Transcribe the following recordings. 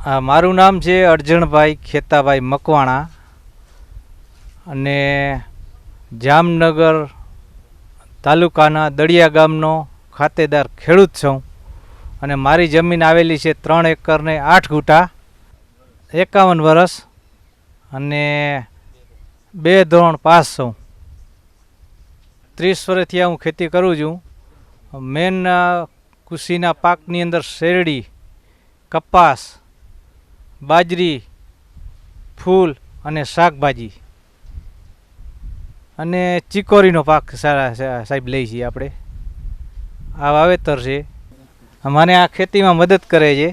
મારું નામ છે અરજણભાઈ ખેતાભાઈ મકવાણા અને જામનગર તાલુકાના દળિયા ગામનો ખાતેદાર ખેડૂત છું અને મારી જમીન આવેલી છે 3 એકર ને 8 ગુંઠા, 51 વર્ષ અને 2 ધોરણ પાસ છું. 30 વર્ષથી હું ખેતી કરું છું. મેન કૃષિના પાકની અંદર શેરડી, કપાસ, બાજરી, ફૂલ અને શાકભાજી અને ચીકોરીનો પાક સાહેબ લઈ છીએ આપણે. આ વાવેતર છે. મને આ ખેતીમાં મદદ કરે છે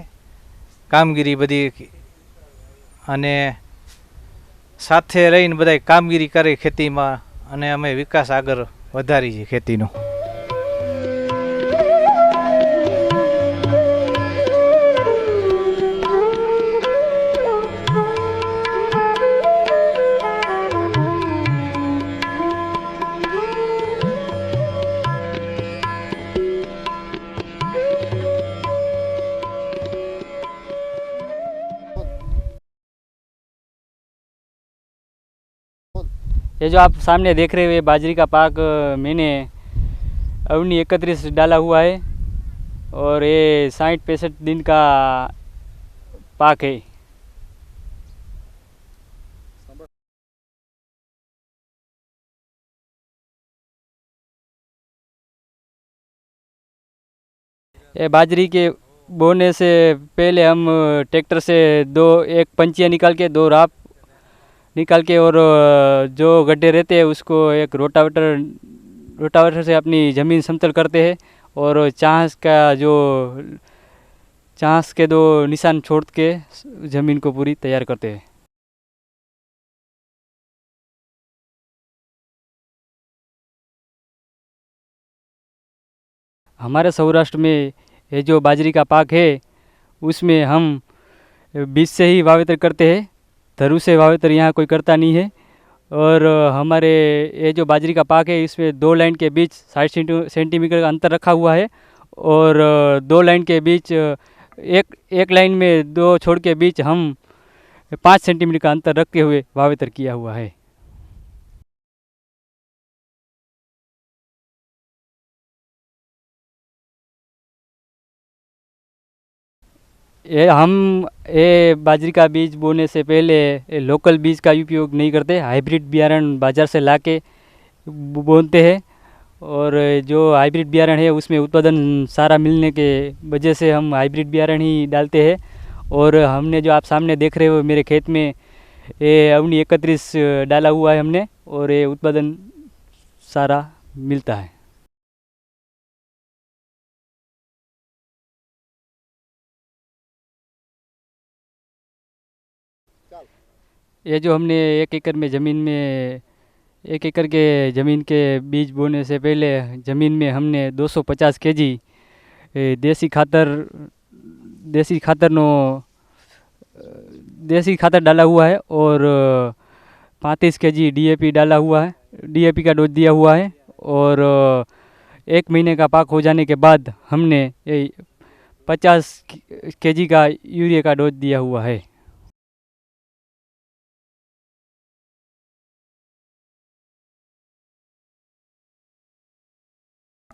કામગીરી બધી, અને સાથે રહીને બધા કામગીરી કરે ખેતીમાં, અને અમે વિકાસ આગળ વધારી છે ખેતીનો. ये जो आप सामने देख रहे हैं बाजरी का पाक मैंने अवनी 31 डाला हुआ है और ये 60-65 दिन का पाक है. ये बाजरी के बोने से पहले हम ट्रैक्टर से एक पंचिया निकाल के 2 राप निकाल के और जो गड्ढे रहते हैं उसको एक रोटावेटर से अपनी ज़मीन समतल करते हैं और चांस के 2 निशान छोड़ के ज़मीन को पूरी तैयार करते हैं. हमारे सौराष्ट्र में ये जो बाजरी का पाक है उसमें हम बीज से ही वावेतर करते हैं. धरू से वावेतर यहाँ कोई करता नहीं है. और हमारे ये जो बाजरी का पाक है इसमें 2 लाइन के बीच 60 सेंटीमीटर का अंतर रखा हुआ है और 2 लाइन के बीच एक लाइन में 2 छोड़ के बीच हम 5 सेंटीमीटर का अंतर रखते हुए वावेतर किया हुआ है. ये बाजरी का बीज बोने से पहले लोकल बीज का उपयोग नहीं करते. हाइब्रिड बियारण बाज़ार से लाके बोनते हैं और जो हाइब्रिड बियारण है उसमें उत्पादन सारा मिलने के वजह से हम हाइब्रिड बियारण ही डालते हैं. और हमने जो आप सामने देख रहे हो मेरे खेत में ये अवनी 31 डाला हुआ है हमने और ये उत्पादन सारा मिलता है. ये जो हमने 1 एकड़ में ज़मीन में 1 एकड़ के ज़मीन के बीज बोने से पहले ज़मीन में हमने 250 केजी देसी खातर डाला हुआ है और 35 केजी डीएपी डाला हुआ है. डीएपी का डोज दिया हुआ है और 1 महीने का पाक हो जाने के बाद हमने 50 केजी का यूरिया का डोज दिया हुआ है.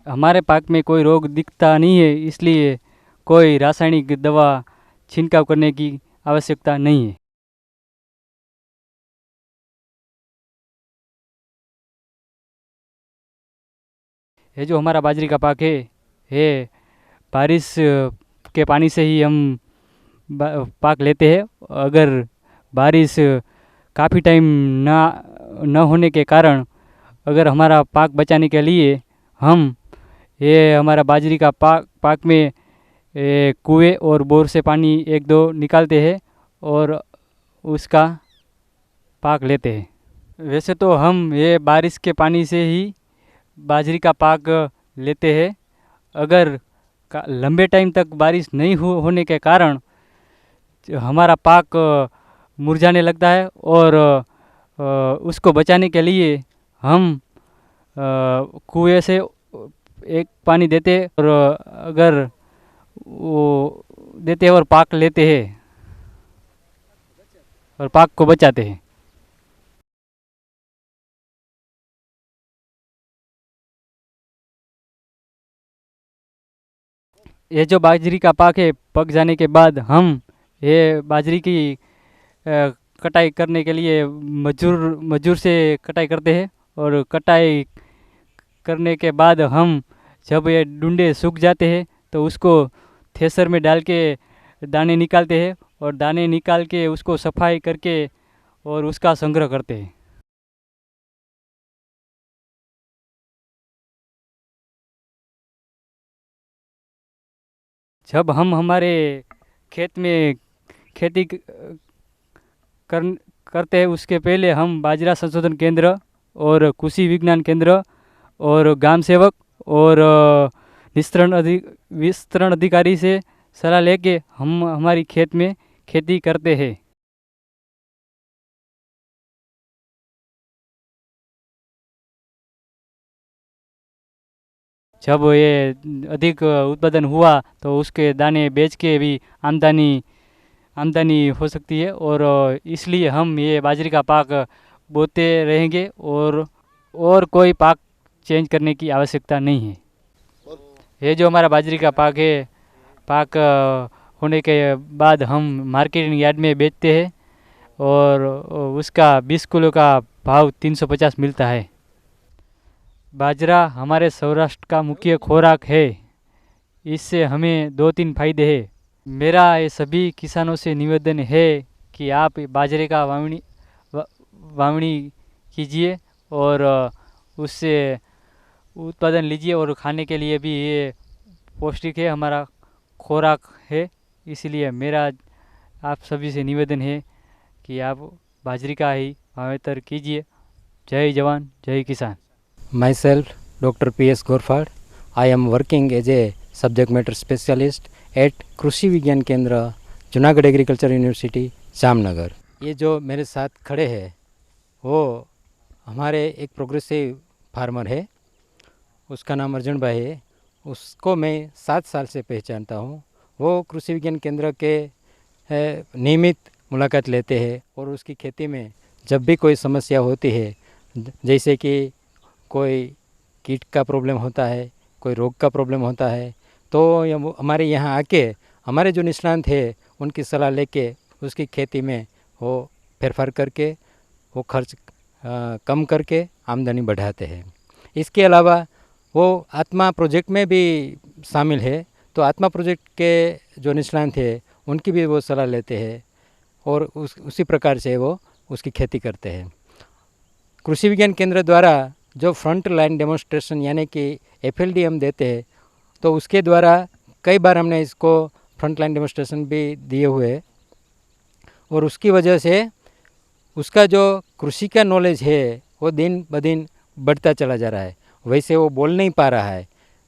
हमारे पाक में कोई रोग दिखता नहीं है, इसलिए कोई रासायनिक दवा छिड़काव करने की आवश्यकता नहीं है. ये जो हमारा बाजरी का पाक है बारिश के पानी से ही हम पाक लेते हैं. अगर बारिश काफ़ी टाइम न होने के कारण अगर हमारा पाक बचाने के लिए हम ये हमारा बाजरी का पाक में कुएं और बोर से पानी 1-2 निकालते हैं और उसका पाक लेते हैं. वैसे तो हम ये बारिश के पानी से ही बाजरी का पाक लेते हैं. अगर लंबे टाइम तक बारिश नहीं होने के कारण हमारा पाक मुरझाने लगता है और उसको बचाने के लिए हम कुएं से एक पानी देते और अगर वो देते और पाक लेते हैं. और पाक को बचाते हैं। ये जो बाजरी का पाक है, पक जाने के बाद हम ये बाजरी की कटाई करने के लिए मजदूर मजदूर से कटाई करते हैं। और कटाई करने के बाद हम जब ये डुंडे सूख जाते हैं तो उसको थ्रेसर में डाल के दाने निकालते हैं, और दाने निकाल के उसको सफाई करके और उसका संग्रह करते हैं। जब हम हमारे खेत में खेती कर करते हैं, उसके पहले हम बाजरा संशोधन केंद्र और कृषि विज्ञान केंद्र और ग्राम सेवक और विस्तरण अधिकारी से सलाह लेके हम हमारी खेत में खेती करते हैं। जब ये अधिक उत्पादन हुआ तो उसके दाने बेच के भी आमदनी आमदनी हो सकती है, और इसलिए हम ये बाजरे का पाक बोते रहेंगे, और कोई पाक चेंज करने की आवश्यकता नहीं है। ये जो हमारा बाजरे का पाक है, पाक होने के बाद हम मार्केटिंग यार्ड में बेचते हैं, और उसका 20 किलो का भाव 350 मिलता है। बाजरा हमारे सौराष्ट्र का मुख्य खुराक है। इससे हमें 2-3 फायदे हैं। मेरा ये सभी किसानों से निवेदन है कि आप बाजरे का वावणी कीजिए और उससे उत्पादन लीजिए, और खाने के लिए भी ये पौष्टिक है, हमारा खुराक है। इसलिए मेरा आप सभी से निवेदन है कि आप बाजरे का ही वावेतर कीजिए। जय जवान जय किसान। Myself, Dr. P.S. Gorfad. I am working as a subject matter specialist at कृषि विज्ञान केंद्र जूनागढ़ एग्रीकल्चर यूनिवर्सिटी जामनगर। ये जो मेरे साथ खड़े हैं वो हमारे एक प्रोग्रेसिव फार्मर है, उसका नाम अर्जुन भाई है। उसको मैं 7 साल से पहचानता हूँ। वो कृषि विज्ञान केंद्र के नियमित मुलाकात लेते हैं, और उसकी खेती में जब भी कोई समस्या होती है, जैसे कि कोई कीट का प्रॉब्लम होता है, कोई रोग का प्रॉब्लम होता है, तो हमारे यहाँ आके हमारे जो निष्णांत है उनकी सलाह लेके उसकी खेती में वो फेरफार करके वो खर्च कम करके आमदनी बढ़ाते हैं। इसके अलावा वो आत्मा प्रोजेक्ट में भी शामिल है, तो आत्मा प्रोजेक्ट के जो निष्णांत है उनकी भी वो सलाह लेते हैं, और उसी प्रकार से वो उसकी खेती करते हैं। कृषि विज्ञान केंद्र द्वारा जो फ्रंट लाइन डेमोन्स्ट्रेशन यानी कि FLD हम देते हैं, तो उसके द्वारा कई बार हमने इसको फ्रंट लाइन डेमोन्स्ट्रेशन भी दिए हुए हैं, और उसकी वजह से उसका जो कृषि का नॉलेज है वो दिन ब दिन बढ़ता चला जा रहा है। वैसे वो बोल नहीं पा रहा है,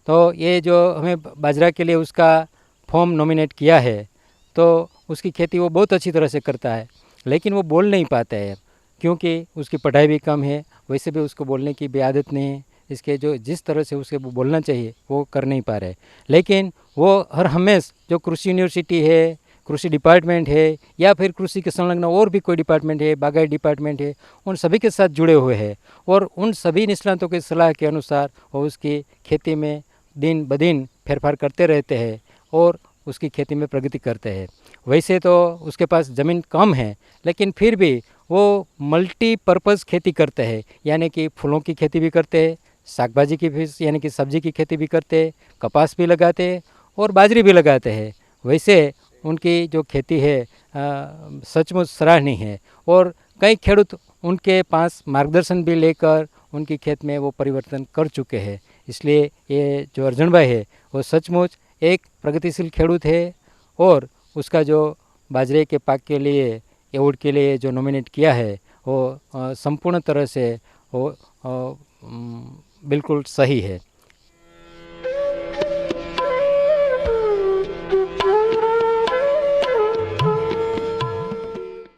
तो ये जो हमें बाजरा के लिए उसका फॉर्म नॉमिनेट किया है, तो उसकी खेती वो बहुत अच्छी तरह से करता है, लेकिन वो बोल नहीं पाता है क्योंकि उसकी पढ़ाई भी कम है। वैसे भी उसको बोलने की भी आदत नहीं है। इसके जो जिस तरह से उसे वो बोलना चाहिए वो कर नहीं पा रहे। लेकिन वो हर हमेशा जो कृषि यूनिवर्सिटी है, कृषि डिपार्टमेंट है, या फिर कृषि के संलग्न और भी कोई डिपार्टमेंट है, बागायत डिपार्टमेंट है, उन सभी के साथ जुड़े हुए हैं, और उन सभी निष्णातों की सलाह के अनुसार वो उसकी खेती में दिन ब दिन फेरफार करते रहते हैं और उसकी खेती में प्रगति करते हैं। वैसे तो उसके पास ज़मीन कम है, लेकिन फिर भी वो मल्टीपर्पज़ खेती करते हैं, यानी कि फूलों की खेती भी करते हैं, साग भाजी की भी यानी कि सब्जी की खेती भी करते हैं, कपास भी लगाते हैं और बाजरी भी लगाते हैं। वैसे उनकी जो खेती है सचमुच सराहनीय है, और कई खेडूत उनके पास मार्गदर्शन भी लेकर उनकी खेत में वो परिवर्तन कर चुके हैं। इसलिए ये जो अर्जुन भाई है वो सचमुच एक प्रगतिशील खेडूत है, और उसका जो बाजरे के पाक के लिए अवार्ड के लिए जो नॉमिनेट किया है वो संपूर्ण तरह से वो बिल्कुल सही है।